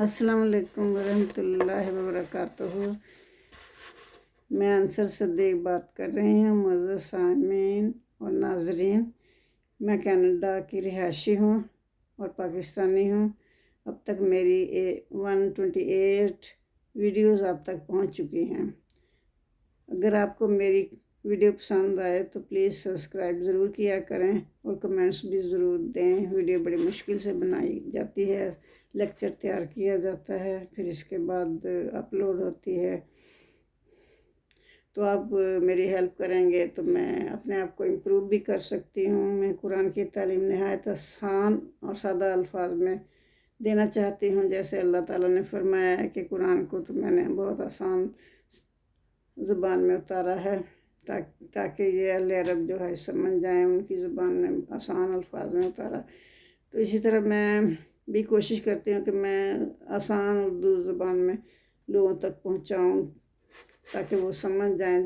السلام علیکم ورحمۃ اللہ وبرکاتہ۔ میں انصر صدیق بات کر رہی ہوں۔ معزز سامعین اور ناظرین، میں کینیڈا کی رہائشی ہوں اور پاکستانی ہوں۔ اب تک میری 128 ویڈیوز آپ تک پہنچ چکی ہیں۔ اگر آپ کو میری ویڈیو پسند آئے تو پلیز سبسکرائب ضرور کیا کریں اور کمنٹس بھی ضرور دیں۔ ویڈیو بڑی مشکل سے بنائی جاتی ہے، لیکچر تیار کیا جاتا ہے، پھر اس کے بعد اپلوڈ ہوتی ہے۔ تو آپ میری ہیلپ کریں گے تو میں اپنے آپ کو امپروو بھی کر سکتی ہوں۔ میں قرآن کی تعلیم نہایت آسان اور سادہ الفاظ میں دینا چاہتی ہوں، جیسے اللہ تعالیٰ نے فرمایا ہے کہ قرآن کو تو میں نے بہت آسان زبان میں اتارا ہے تاکہ یہ اہل عرب جو ہے سمجھ جائیں، ان کی زبان میں آسان الفاظ میں اتارا۔ تو اسی طرح میں بھی کوشش کرتی ہوں کہ میں آسان اردو زبان میں لوگوں تک پہنچاؤں تاکہ وہ سمجھ جائیں،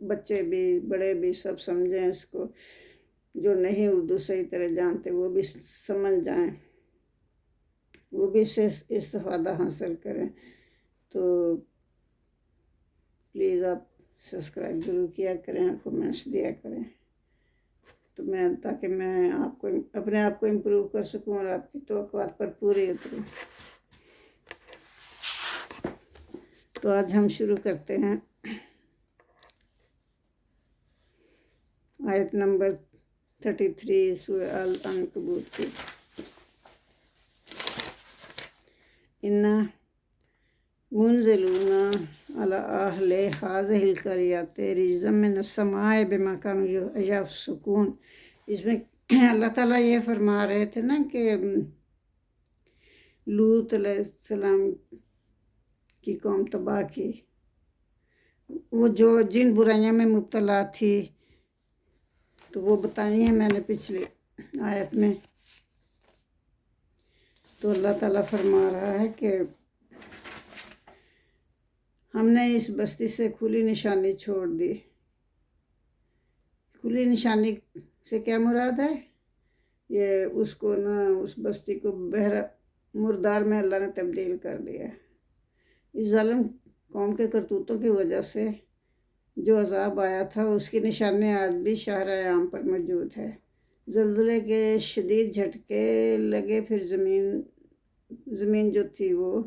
بچے بھی بڑے بھی سب سمجھیں اس کو۔ جو نہیں اردو صحیح طرح جانتے وہ بھی سمجھ جائیں، وہ بھی اس سے استفادہ حاصل کریں۔ تو پلیز آپ سبسکرائب ضرور کیا کریں اور کمنٹس دیا کریں، تو تاکہ میں آپ کو اپنے آپ کو امپروو کر سکوں اور آپ کی توقعات پر پوری اتروں۔ تو آج ہم شروع کرتے ہیں آیت نمبر 33 سورہ العنکبوت کی۔ اِنَّا منزلون علی اہل ہذہ القریۃ رجزا من السماء بما کانوا یفسقون۔ اس میں اللہ تعالیٰ یہ فرما رہے تھے نا کہ لوط علیہ السلام کی قوم تباہ کی، وہ جو جن برائیوں میں مبتلا تھی، تو وہ بتائی ہیں میں نے پچھلی آیت میں۔ تو اللہ تعالیٰ فرما رہا ہے کہ ہم نے اس بستی سے کھلی نشانی چھوڑ دی۔ کھلی نشانی سے کیا مراد ہے؟ یہ اس کو اس بستی کو مردار میں اللہ نے تبدیل کر دیا۔ اس ظالم قوم کے کرتوتوں کی وجہ سے جو عذاب آیا تھا، اس کی نشانی آج بھی شاہراہ عام پر موجود ہے۔ زلزلے کے شدید جھٹکے لگے، پھر زمین جو تھی وہ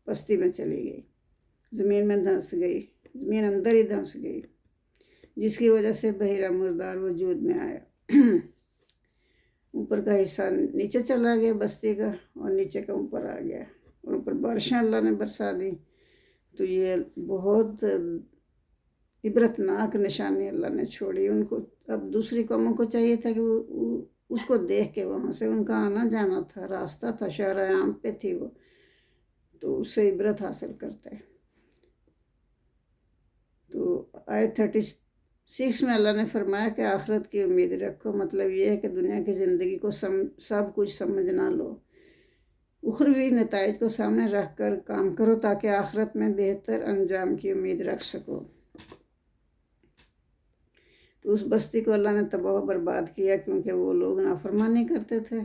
پستی میں چلی گئی، زمین میں دھنس گئی، زمین اندر ہی دھنس گئی، جس کی وجہ سے بحیرہ مردار وجود میں آیا۔ اوپر کا حصہ نیچے چلا گیا بستی کا، اور نیچے کا اوپر آ گیا، اور اوپر بارشیں اللہ نے برسا دی۔ تو یہ بہت عبرتناک نشانی اللہ نے چھوڑی ان کو۔ اب دوسری قوموں کو چاہیے تھا کہ وہ اس کو دیکھ کے، وہاں سے ان کا آنا جانا تھا، راستہ تھا، شاہراہ عام پہ تھی وہ، تو اس سے عبرت حاصل کرتے۔ تو آیت 36 میں اللہ نے فرمایا کہ آخرت کی امید رکھو۔ مطلب یہ ہے کہ دنیا کی زندگی کو سب کچھ سمجھ نہ لو، اخروی نتائج کو سامنے رکھ کر کام کرو تاکہ آخرت میں بہتر انجام کی امید رکھ سکو۔ تو اس بستی کو اللہ نے تباہ و برباد کیا کیونکہ وہ لوگ نافرمانی کرتے تھے۔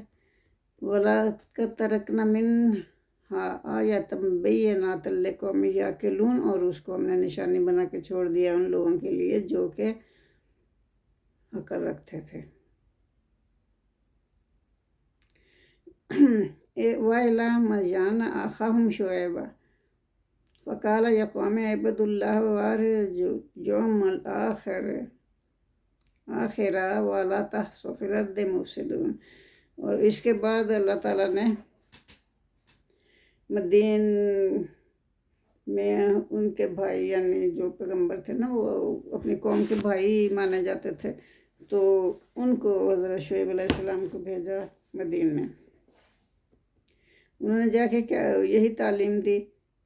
وَلَقَدْ تَرَكْنَا مِنْهَا آیَةً بَيِّنَاتٍ لِقَوْمٍ یَعْقِلُونَ، اور اس کو ہم نے نشانی بنا کے چھوڑ دیا ان لوگوں کے لیے جو کہ عقل رکھتے تھے۔ وَإِلَىٰ مَدْيَنَ أَخَاهُمْ شُعَيْبًا فَقَالَ يَا قَوْمِ اعْبُدُوا اللَّهَ وَارْجُوا الْيَوْمَ الْآخِرَ وَلَا تَعْثَوْا فِي الْأَرْضِ مُفْسِدِينَ۔ اور اس کے بعد اللہ تعالیٰ نے مدین میں ان کے بھائی، یعنی جو پیغمبر تھے نا، وہ اپنی قوم کے بھائی مانے جاتے تھے، تو ان کو حضرت شعیب علیہ السلام کو بھیجا مدین میں۔ انہوں نے جا کے کیا یہی تعلیم دی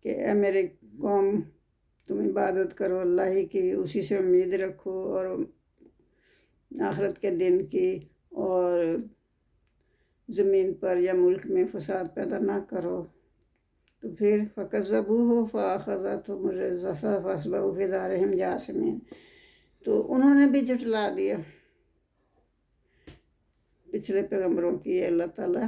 کہ اے میرے قوم، تم عبادت کرو اللہ ہی کی، اسی سے امید رکھو، اور آخرت کے دن کی، اور زمین پر یا ملک میں فساد پیدا نہ کرو۔ تو پھر فَكَذَّبُوهُ فَأَخَذَتْهُمُ الرِّجْفَةُ فَأَصْبَحُوا فِي دَارِهِمْ جَاثِمِينَ۔ تو انہوں نے بھی جھٹلا دیا پچھلے پیغمبروں کی اللہ تعالیٰ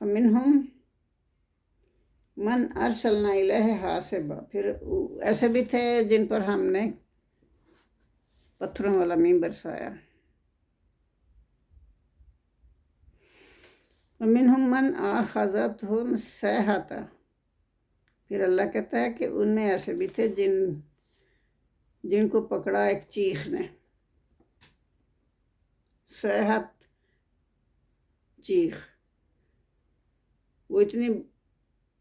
فمنہم من ارسلنا الیہ حاصبا، پھر ایسے بھی تھے جن پر ہم نے پتھروں والا میم برسایا. ومنہم من آخذتہ الصیحۃ، پھر اللہ کہتا ہے کہ ان میں ایسے بھی تھے جن کو پکڑا ایک چیخ نے. صیحت، چیخ، وہ اتنی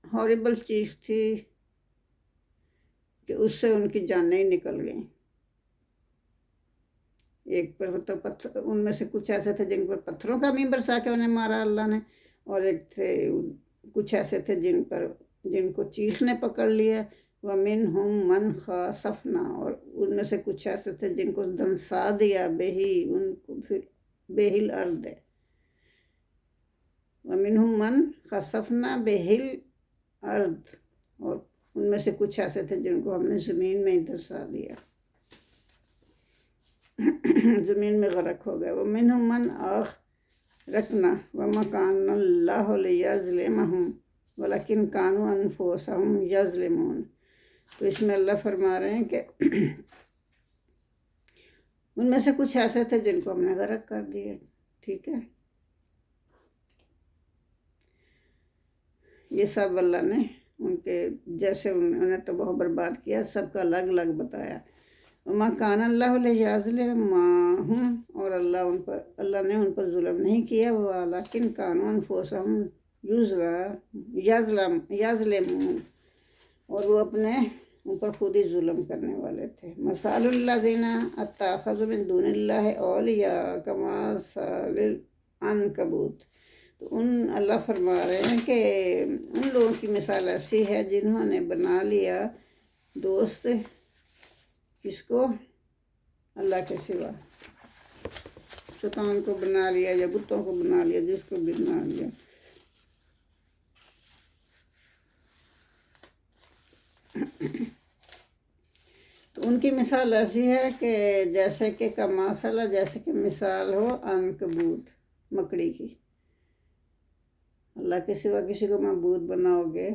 ہاریبل چیخ تھی کہ اس سے ان کی جانیں ہی نکل گئیں. ایک پر تو پتھر، ان میں سے کچھ ایسے تھے جن پر پتھروں کا میم برسا کے انہیں مارا اللہ نے، اور ایک تھے کچھ ایسے تھے جن کو چیخ نے پکڑ لیا. وَمِنْهُمْ مَنْ خَسَفْنَا، اور ان میں سے کچھ ایسے تھے جن کو دنسا دیا ان کو پھر بِهِ الْأَرْضِ. وَمِنْهُمْ مَنْ خَسَفْنَا بِهِ الْأَرْضِ، اور ان میں سے کچھ ایسے تھے جن کو ہم نے زمین میں دنسا دیا، زمین میں غرق ہو گئے. وَمِنْهُمْ مَنْ أَغْرَقْنَا وَمَا كَانَ اللَّهُ لِيَظْلِمَهُمْ وَلَكِنْ كَانُوا أَنفُسَهُمْ يَظْلِمُونَ. تو اس میں اللہ فرما رہے ہیں کہ ان میں سے کچھ ایسے تھے جن کو ہم نے غرق کر دیا. ٹھیک ہے، یہ سب اللہ نے ان کے جیسے انہیں تباہ و برباد کیا، سب کا الگ الگ بتایا. وما کان اللہ لیظلمہم، اور اللہ نے ان پر ظلم نہیں کیا. ولیکن کانوا انفسہم یظلمون، اور وہ اپنے ان پر خود ہی ظلم کرنے والے تھے. مثال الذین اتخذوا من دون اللہ اولیاء کمثل العنکبوت. تو اللہ فرما رہے ہیں کہ ان لوگوں کی مثال ایسی ہے جنہوں نے بنا لیا دوست کس کو؟ اللہ کے سوا. شیطان کو بنا لیا یا بتوں کو بنا لیا، جس کو بھی بنا لیا. تو ان کی مثال ایسی ہے کہ جیسے کہ کمثل، جیسے کہ مثال ہو عنکبوت، مکڑی کی. اللہ کے سوا کسی کو معبود بناؤ گے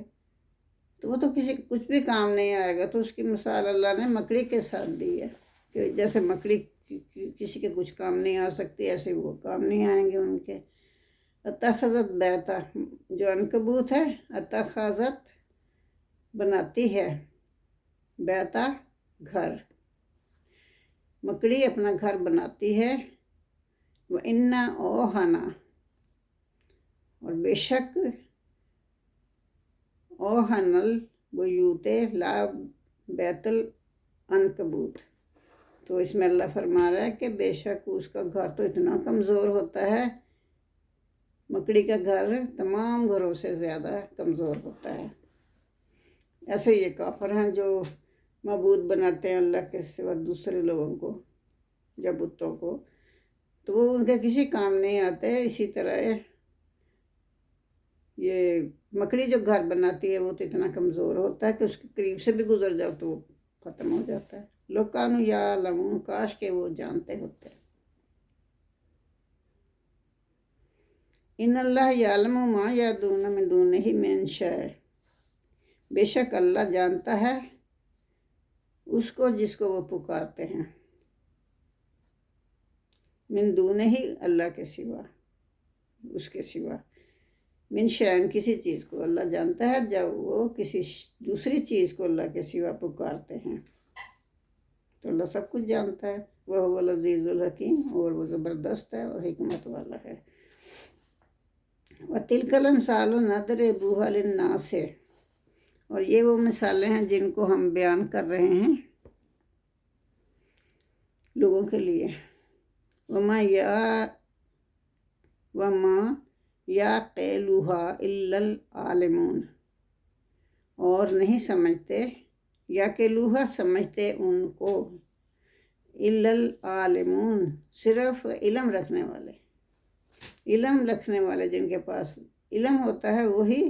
تو وہ تو کچھ بھی کام نہیں آئے گا. تو اس کی مثال اللہ نے مکڑی کے ساتھ دی ہے کہ جیسے مکڑی کسی کے کچھ کام نہیں آ سکتی، ایسے وہ کام نہیں آئیں گے ان کے. اتخذت بیتا، جو عنکبوت ہے، اتخذت بناتی ہے، بیتا گھر، مکڑی اپنا گھر بناتی ہے. وَإِنَّ أَوْهَنَ، اور بے شک اوہن البیوت لا بیت العنکبوت. تو اس میں اللہ فرما رہا ہے کہ بے شک اس کا گھر تو اتنا کمزور ہوتا ہے، مکڑی کا گھر تمام گھروں سے زیادہ کمزور ہوتا ہے. ایسے یہ کافر ہیں جو معبود بناتے ہیں اللہ کے سوا دوسرے لوگوں کو یا بتوں کو، تو وہ ان کے کسی کام نہیں آتے. اسی طرح یہ مکڑی جو گھر بناتی ہے وہ تو اتنا کمزور ہوتا ہے کہ اس کے قریب سے بھی گزر جاؤ تو وہ ختم ہو جاتا ہے. لو کانوا یعلمون، کاش کہ وہ جانتے ہوتے. ان اللہ یعلم ما یدعون من دونہ من شیء، بے شک اللہ جانتا ہے اس کو جس کو وہ پکارتے ہیں. من دونہ، اللہ کے سوا، اس کے سوا. من شیء، کسی چیز کو اللہ جانتا ہے جب وہ کسی دوسری چیز کو اللہ کے سوا پکارتے ہیں. تو اللہ سب کچھ جانتا ہے. وَهُوَ الْعَزِيزُ الْحَكِيمُ، اور وہ زبردست ہے اور حکمت والا ہے. وَتِلْكَ الْأَمْثَالُ نَضْرِبُهَا لِلنَّاسِ، اور یہ وہ مثالیں ہیں جن کو ہم بیان کر رہے ہیں لوگوں کے لیے. وَمَا يَعْقِلُهَا إِلَّا الْعَالِمُونَ، اور نہیں سمجھتے، یعقلوہا سمجھتے ان کو، إِلَّا الْعَالِمُونَ صرف علم رکھنے والے. علم رکھنے والے جن کے پاس علم ہوتا ہے وہی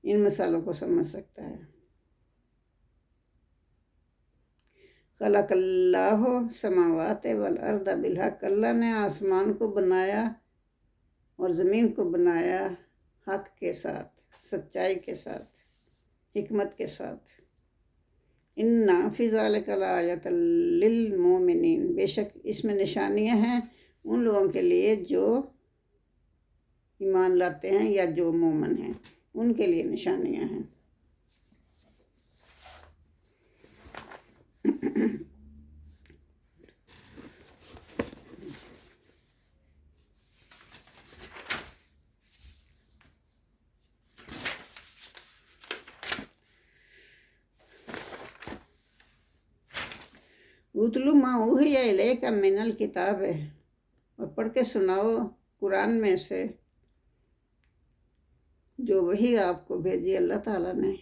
ان مثالوں کو سمجھ سکتا ہے. خلق اللہ السماوات والارض بالحق، اللہ نے آسمان کو بنایا اور زمین کو بنایا حق کے ساتھ، سچائی کے ساتھ، حکمت کے ساتھ۔ اِنَّ فِي ذَلِكَ لَآیَةً لِلْمُؤْمِنِینَ، بے شک اس میں نشانیاں ہیں ان لوگوں کے لیے جو ایمان لاتے ہیں یا جو مومن ہیں، ان کے لیے نشانیاں ہیں۔ اتلو ما اوحی الیک من الکتاب، اور پڑھ کے سناؤ قرآن میں سے جو وہی آپ کو بھیجی اللہ تعالیٰ نے۔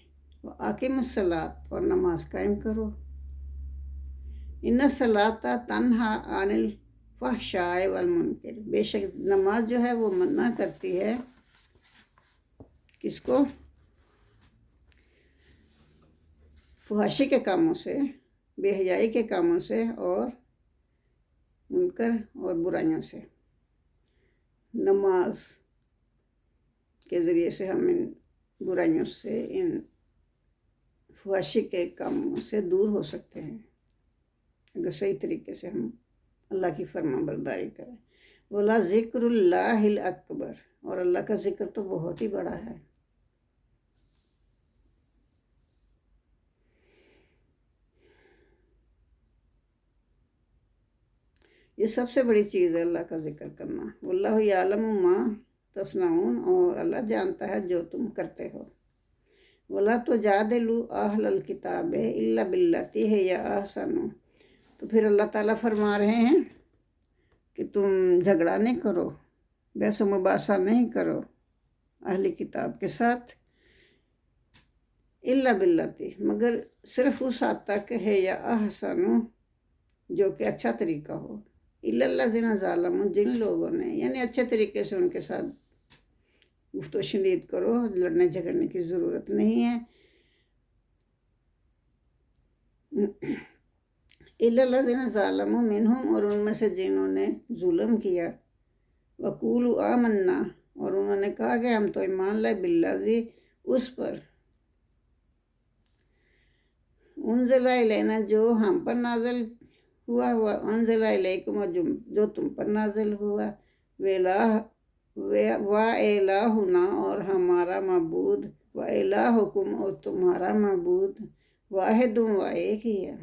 وَأَقِمِ الصَّلَاةَ، اور نماز قائم کرو۔ اِنَّ الصَّلَاةَ تَنْہَىٰ عَنِ الْفَحْشَاءِ وَالْمُنکَرِ، بے شک نماز جو ہے وہ منع کرتی ہے کس کو؟ فحاشی کے کاموں سے، بے حیائی کے کاموں سے، اور منکر اور برائیوں سے۔ نماز کے ذریعے سے ہم ان برائیوں سے، ان فحاشی کے کاموں سے دور ہو سکتے ہیں، اگر صحیح طریقے سے ہم اللہ کی فرما برداری کریں۔ وَلَا ذِکْرُ اللّٰہِ الْأَکْبَرُ، اور اللہ کا ذکر تو بہت ہی بڑا ہے۔ یہ سب سے بڑی چیز ہے اللہ کا ذکر کرنا۔ وَاللَّهُ يَعْلَمُ مَا تَصْنَعُونَ، اور اللہ جانتا ہے جو تم کرتے ہو۔ وَلَا تُجَادِلُوا أَهْلَ الْكِتَابِ إِلَّا بِالَّتِي هِيَ أَحْسَنُ، تو پھر اللہ تعالیٰ فرما رہے ہیں کہ تم جھگڑا نہیں کرو، بحث و مباحثہ نہیں کرو اہل کتاب کے ساتھ، إِلَّا بِالَّتِي، مگر صرف اس حد تک ہے یا احسن جو کہ اچھا طریقہ ہو۔ إِلَّا الَّذِينَ ظَلَمُوا، جن لوگوں نے، یعنی اچھے طریقے سے ان کے ساتھ گفت و شنید کرو، لڑنے جھگڑنے کی ضرورت نہیں ہے۔ إِلَّا الَّذِينَ ظَلَمُوا مِنْهُمْ، اور ان میں سے جنہوں نے ظلم کیا۔ وَقُولُوا آمَنَّا، اور انہوں نے کہا کہ ہم تو ایمان لائے، بالذی، اس پر، انزل الینا، جو ہم پر نازل ہوا، وانزل الیکم، جو تم پر نازل ہوا، وَإِلَٰہُنَا، اور ہمارا معبود، وَإِلَٰہُکُمْ، اور تمہارا معبود، واحد، وہ ایک ہی ہے،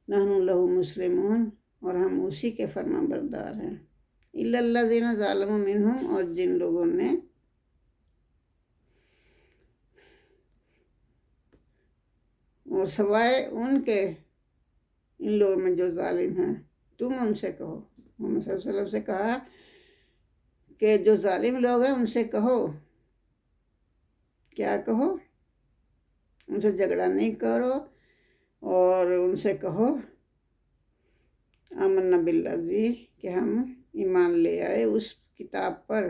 نحن لہ مسلمون، اور ہم اسی کے فرما بردار ہیں۔ إِلَّا الَّذِينَ ظَلَمُوا مِنْهُمْ، اور جن لوگوں نے، اور سوائے ان کے، ان لوگوں میں جو ظالم ہیں، تم ان سے کہو، محمد صلی اللہ علیہ وسلم سے کہا کہ جو ظالم لوگ ہیں ان سے کہو، کیا کہو؟ ان سے جھگڑا نہیں کرو، اور ان سے کہو آمنا بالذی، کہ ہم ایمان لے آئے اس کتاب پر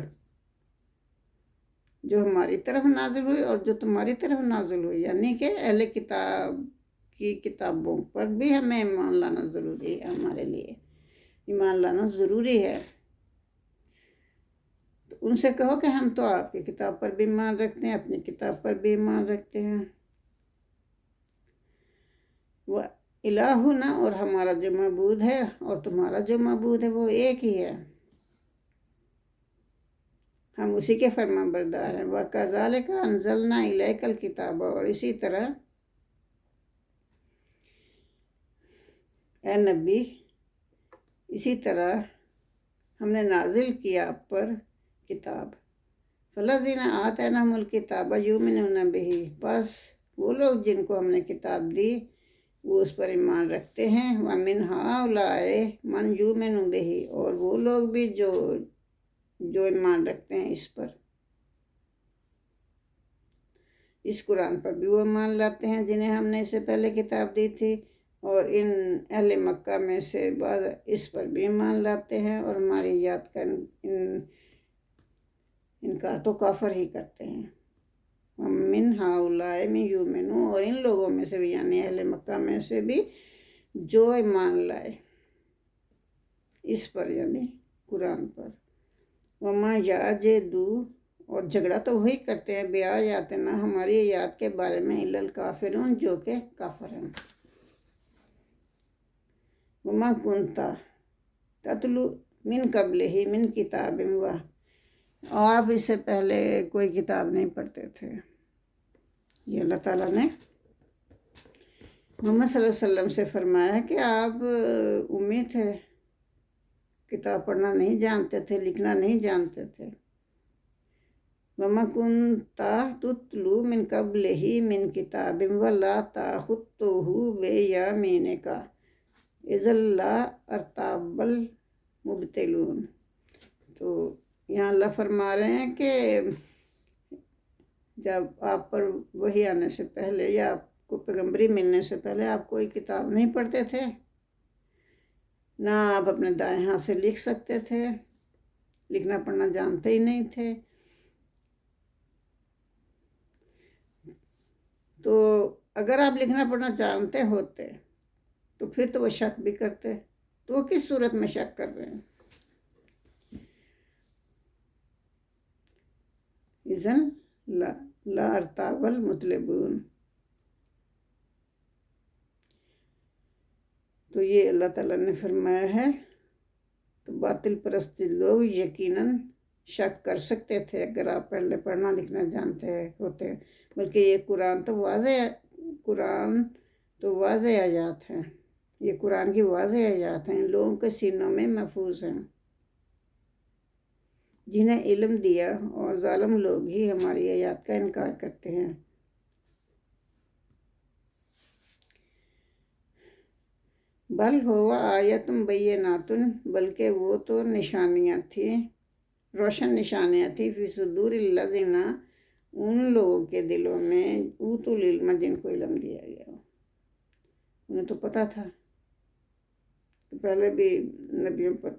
جو ہماری طرف نازل ہوئی اور جو تمہاری طرف نازل ہوئی، یعنی کہ اہل کتاب کی کتابوں پر بھی ہمیں ایمان لانا ضروری ہے، ہمارے لیے ایمان لانا ضروری ہے۔ تو ان سے کہو کہ ہم تو آپ کی کتاب پر بھی ایمان رکھتے ہیں، اپنی کتاب پر بھی ایمان رکھتے ہیں۔ وہ الہنا، اور ہمارا جو معبود ہے اور تمہارا جو معبود ہے وہ ایک ہی ہے، ہم اسی کے فرما بردار ہیں۔ وَكَذَلِكَ أَنزَلْنَا إِلَيْكَ الْكِتَابَ، اور اسی طرح اے نبی، اسی طرح ہم نے نازل کیا آپ پر کتاب۔ فَالَّذِينَ آتَيْنَاهُمُ الْكِتَابَ يُؤْمِنُونَ بِهِ، پس وہ لوگ جن کو ہم نے کتاب دی وہ اس پر ایمان رکھتے ہیں۔ وَمِنْ هَؤُلَاءِ مَنْ يُؤْمِنُ بِهِ، اور وہ لوگ بھی جو ایمان رکھتے ہیں اس پر، اس قرآن پر بھی وہ ایمان لاتے ہیں جنہیں ہم نے اس سے پہلے کتاب دی تھی، اور ان اہل مکہ میں سے بعض اس پر بھی ایمان لاتے ہیں، اور ہماری یاد کا انکار تو کافر ہی کرتے ہیں۔ وَمِنْ هَؤُلَاءِ مَن يُؤْمِنُ، اور ان لوگوں میں سے بھی، یعنی اہل مکہ میں سے بھی جو ایمان لائے اس پر، یعنی قرآن پر۔ وَمَا يَعْجِدُ، اور جھگڑا تو وہی کرتے ہیں بآیاتنا ہماری آیات کے بارے میں الا الکافرون جو کہ کافر ہیں۔ وما کنتا تتلو من قبلہ من کتاب اور آپ اس سے پہلے کوئی کتاب نہیں پڑھتے تھے۔ یہ اللہ تعالیٰ نے محمد صلی اللہ علیہ وسلم سے فرمایا ہے کہ آپ امی تھے، کتاب پڑھنا نہیں جانتے تھے، لکھنا نہیں جانتے تھے۔ وَمَا كُنْتَ تُتْلُو مِنْ قَبْلِهِ مِنْ كِتَابٍ وَلَا تَخُطُّهُ بِيَمِينِكَ إِذًا لَارْتَابَ الْمُبْطِلُونَ۔ تو یہاں اللہ فرما رہے ہیں کہ جب آپ پر وحی آنے سے پہلے یا آپ کو پیغمبری ملنے سے پہلے آپ کوئی کتاب نہیں پڑھتے تھے، نہ آپ اپنے دائیں ہاتھ سے لکھ سکتے تھے، لکھنا پڑھنا جانتے ہی نہیں تھے۔ تو اگر آپ لکھنا پڑھنا جانتے ہوتے تو پھر تو وہ شک بھی کرتے، تو وہ کس صورت میں شک کر رہے ہیں؟ اذن لا ارتاب المطلبون۔ تو یہ اللہ تعالیٰ نے فرمایا ہے۔ تو باطل پرست لوگ یقیناً شک کر سکتے تھے اگر آپ پہلے پڑھنا لکھنا جانتے ہوتے، بلکہ یہ قرآن تو واضح آیات ہیں، یہ قرآن کی واضح آیات ہیں، ان لوگوں کے سینوں میں محفوظ ہیں جنہیں علم دیا، اور ظالم لوگ ہی ہماری آیات کا انکار کرتے ہیں۔ بل ہوا آیت بینات، بلکہ وہ تو نشانیاں تھیں، روشن نشانیاں تھیں، فی صدور الذین، ان لوگوں کے دلوں میں، اوتوا العلم، جن کو علم دیا گیا۔ انہیں تو پتہ تھا کہ پہلے بھی نبیوں پر،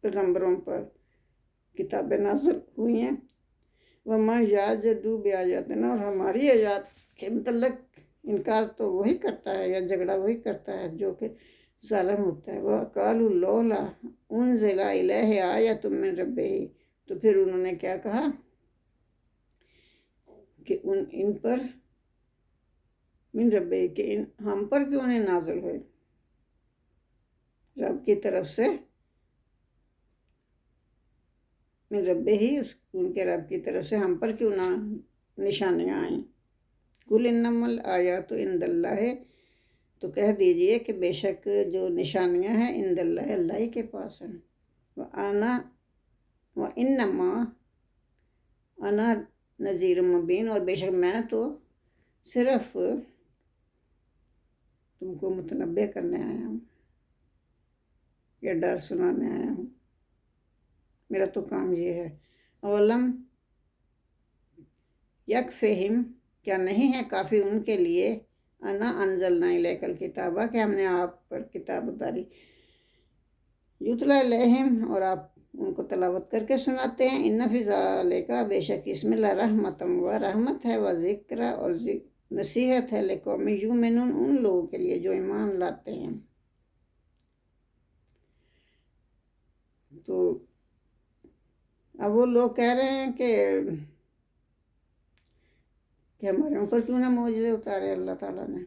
پیغمبروں پر کتابیں نازل ہوئی ہیں۔ وما یجحدوا بآیاتنا، اور ہماری آیات کے متعلق انکار تو وہی کرتا ہے یا جھگڑا وہی کرتا ہے جو کہ ظالم ہوتا ہے۔ وَقَالُوا لَوْلَا أُنزِلَ إِلَيْهِ آیَةٌ مِّن رَبِّهِ، تو پھر انہوں نے کیا کہا کہ ان پر من ربِ، کہ ہم پر کیوں نہیں نازل ہوئے، رب کی طرف سے، من ربِ ہی، ان کے رب کی طرف سے ہم پر کیوں نہ نشانیاں آئیں۔ قُلْ إِنَّمَا الْآيَاتُ عِندَ اللَّهِ، تو کہہ دیجئے کہ بے شک جو نشانیاں ہیں عند اللہ، اللہ ہی کے پاس ہیں۔ وَإِنَّمَا أَنَا نَذِيرٌ مُبِينٌ، اور بے شک میں تو صرف تم کو متنبع کرنے آیا ہوں یا ڈر سنانے آیا ہوں، میرا تو کام یہ ہے۔ اولم یکفہم، کیا نہیں ہے کافی ان کے لیے، انا انزلنا الیک الکتاب، کہ ہم نے آپ پر کتاب اتاری، یتلی علیہم، اور آپ ان کو تلاوت کر کے سناتے ہیں، ان فی ذالک، بے شک اس میں لرحمۃ، و رحمت ہے، و ذکر، اور نصیحت ہے، لقوم یؤمنون، ان لوگوں کے لیے جو ایمان لاتے ہیں۔ تو اب وہ لوگ کہہ رہے ہیں کہ ہمارے اوپر کیوں نہ معجزے اتارے اللہ تعالیٰ نے۔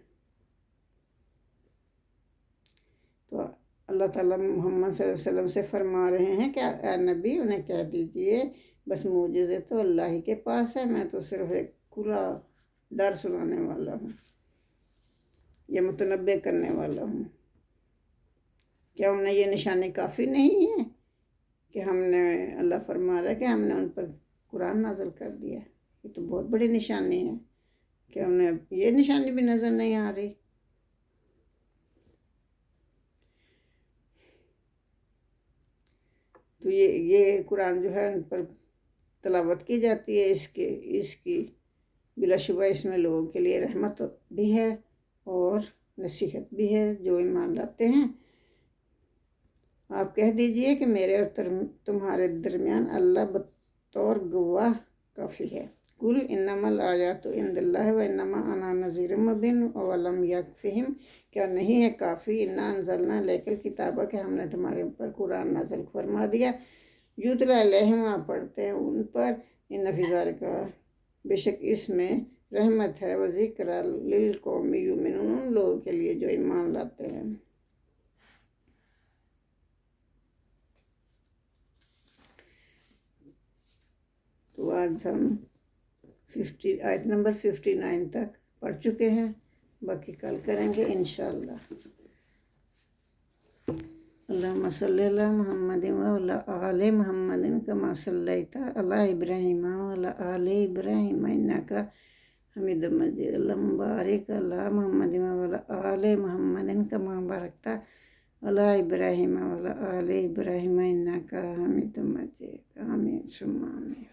تو اللہ تعالیٰ محمد صلی اللہ علیہ وسلم سے فرما رہے ہیں کہ اے نبی انہیں کہہ دیجئے بس معجزے تو اللہ ہی کے پاس ہے، میں تو صرف ایک کھلا ڈر سنانے والا ہوں یا متنبع کرنے والا ہوں۔ کیا انہیں یہ نشانی کافی نہیں ہے کہ ہم نے، اللہ فرما رہا ہے کہ ہم نے ان پر قرآن نازل کر دیا، یہ تو بہت بڑی نشانی ہے کہ انہیں یہ نشانی بھی نظر نہیں آ رہی۔ تو یہ قرآن جو ہے ان پر تلاوت کی جاتی ہے، اس کی بلا شبہ اس میں لوگوں کے لیے رحمت بھی ہے اور نصیحت بھی ہے جو ایمان لاتے ہیں۔ آپ کہہ دیجئے کہ میرے اور تمہارے درمیان اللہ بطور گواہ کافی ہے۔ قُلْ إِنَّمَا الْآيَاتُ عِندَ اللَّهِ وَإِنَّمَا أَنَا نَذِيرٌ مُبِينٌ أَوَلَمْ يَكْفِهِمْ، کیا نہیں ہے کافی، اِنَّا أَنزَلْنَا إِلَيْكَ الْكِتَابَ، کہ ہم نے تمہارے اوپر قرآن نازل فرما دیا، یُتْلَىٰ عَلَیہم، آپ پڑھتے ہیں ان پر، ان فی ذالک، بے شک اس میں رحمت ہے، و ذکر للقوم یؤمنون، ان لوگوں کے لیے جو ایمان لاتے ہیں۔ تو آج ہم آیت نمبر 59 تک پڑھ چکے ہیں، باقی کل کریں گے انشاءاللہ۔ اللہم صلی علی محمد وعلی آل محمد کما صلیت علی ابراہیم وعلی آل ابراہیم انک حمید مجید، اللہم بارک علی محمد وعلی آل محمد کما بارکت علی ابراہیم وعلی آل ابراہیم انک حمید مجید، آمین ثم آمین۔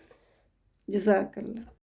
جزاک اللہ۔